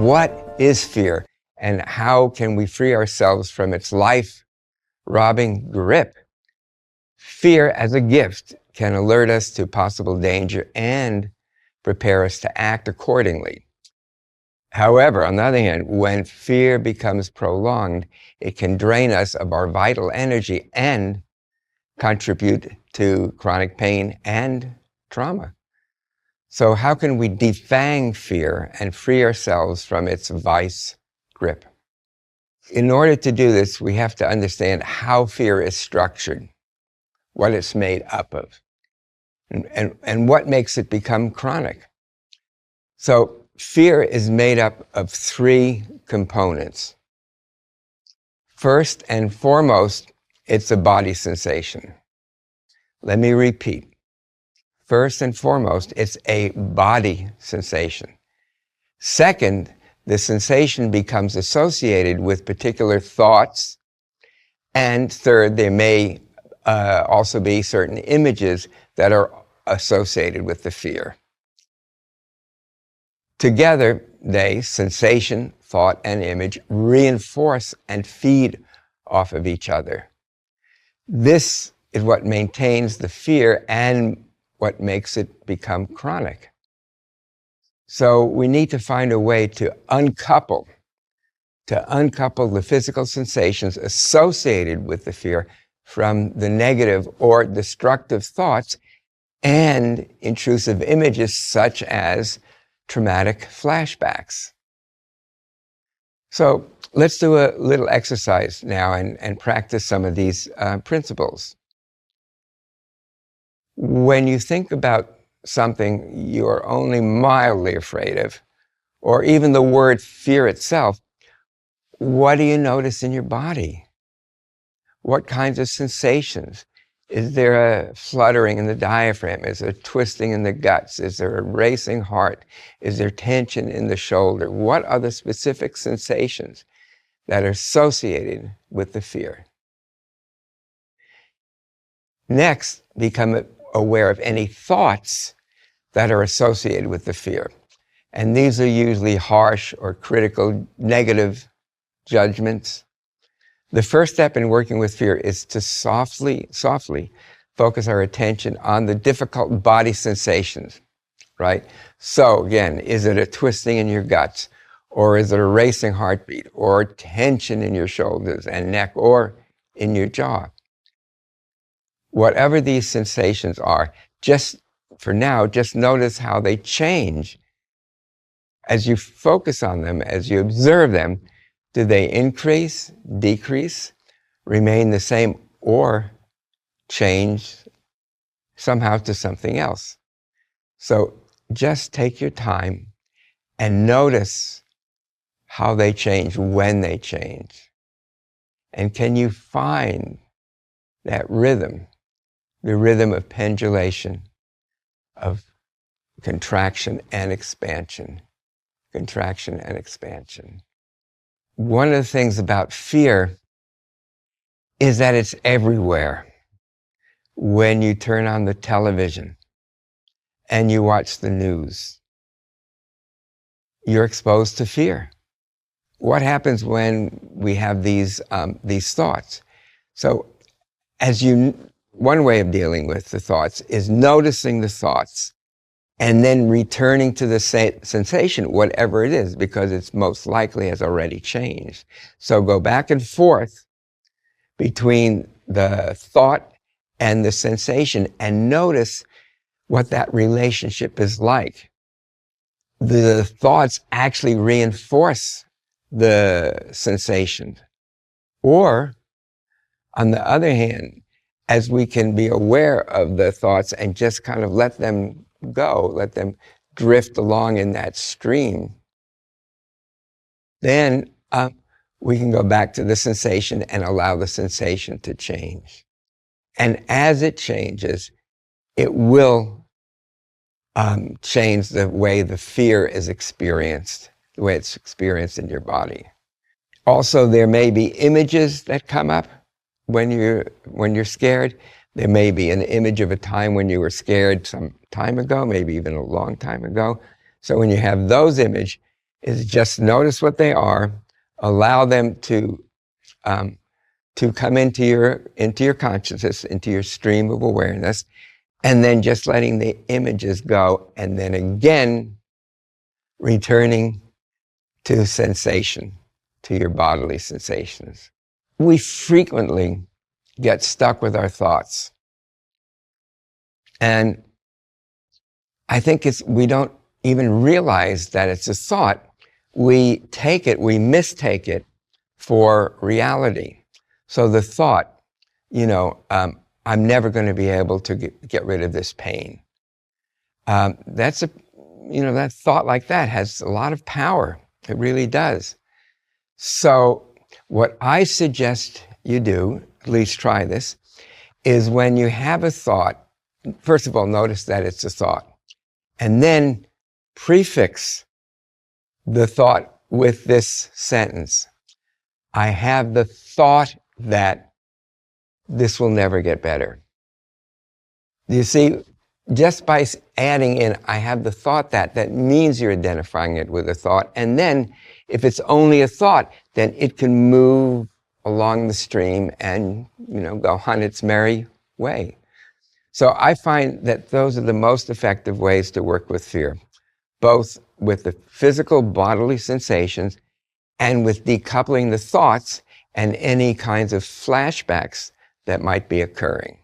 what is fear, and how can we free ourselves from its life-robbing grip? Fear as a gift can alert us to possible danger and prepare us to act accordingly. However, on the other hand, when fear becomes prolonged, it can drain us of our vital energy and contribute to chronic pain and trauma. So how can we defang fear and free ourselves from its vice grip? In order to do this, we have to understand how fear is structured, what it's made up of, and what makes it become chronic. So fear is made up of three components. First and foremost, it's a body sensation. Let me repeat. First and foremost, it's a body sensation. Second, the sensation becomes associated with particular thoughts. And third, there may also be certain images that are associated with the fear. Together, they, sensation, thought, and image, reinforce and feed off of each other. This is what maintains the fear and what makes it become chronic. So we need to find a way to uncouple the physical sensations associated with the fear from the negative or destructive thoughts and intrusive images such as traumatic flashbacks. So let's do a little exercise now and practice some of these principles. When you think about something you're only mildly afraid of, or even the word fear itself, what do you notice in your body? What kinds of sensations? Is there a fluttering in the diaphragm? Is there a twisting in the guts? Is there a racing heart? Is there tension in the shoulder? What are the specific sensations that are associated with the fear? Next, become aware of any thoughts that are associated with the fear. And these are usually harsh or critical, negative judgments. The first step in working with fear is to softly focus our attention on the difficult body sensations, right? So again, is it a twisting in your guts? Or is it a racing heartbeat? Or tension in your shoulders and neck or in your jaw? Whatever these sensations are, just for now, just notice how they change. As you focus on them, as you observe them, do they increase, decrease, remain the same, or change somehow to something else? So just take your time and notice how they change, when they change. And can you find that rhythm, the rhythm of pendulation, of contraction and expansion, contraction and expansion? One of the things about fear is that it's everywhere. When you turn on the television and you watch the news, you're exposed to fear. What happens when we have these thoughts? So one way of dealing with the thoughts is noticing the thoughts and then returning to the sensation, whatever it is, because it's most likely has already changed. So go back and forth between the thought and the sensation and notice what that relationship is like. The thoughts actually reinforce the sensation. Or, on the other hand, as we can be aware of the thoughts and just kind of let them go, let them drift along in that stream, then we can go back to the sensation and allow the sensation to change. And as it changes, it will change the way the fear is experienced, the way it's experienced in your body. Also, there may be images that come up when you're scared. There may be an image of a time when you were scared some time ago, maybe even a long time ago. So when you have those images, is just notice what they are, allow them to come into your consciousness, into your stream of awareness, and then just letting the images go, and then again returning to sensation, to your bodily sensations. We frequently get stuck with our thoughts. And I think we don't even realize that it's a thought. We mistake it for reality. So the thought, I'm never going to be able to get rid of this pain. That thought like that has a lot of power. It really does. So what I suggest you do, at least try this, is when you have a thought, first of all, notice that it's a thought, and then prefix the thought with this sentence. I have the thought that this will never get better. You see, just by adding in, I have the thought that means you're identifying it with a thought. And then if it's only a thought, then it can move along the stream and, go on its merry way. So I find that those are the most effective ways to work with fear, both with the physical bodily sensations and with decoupling the thoughts and any kinds of flashbacks that might be occurring.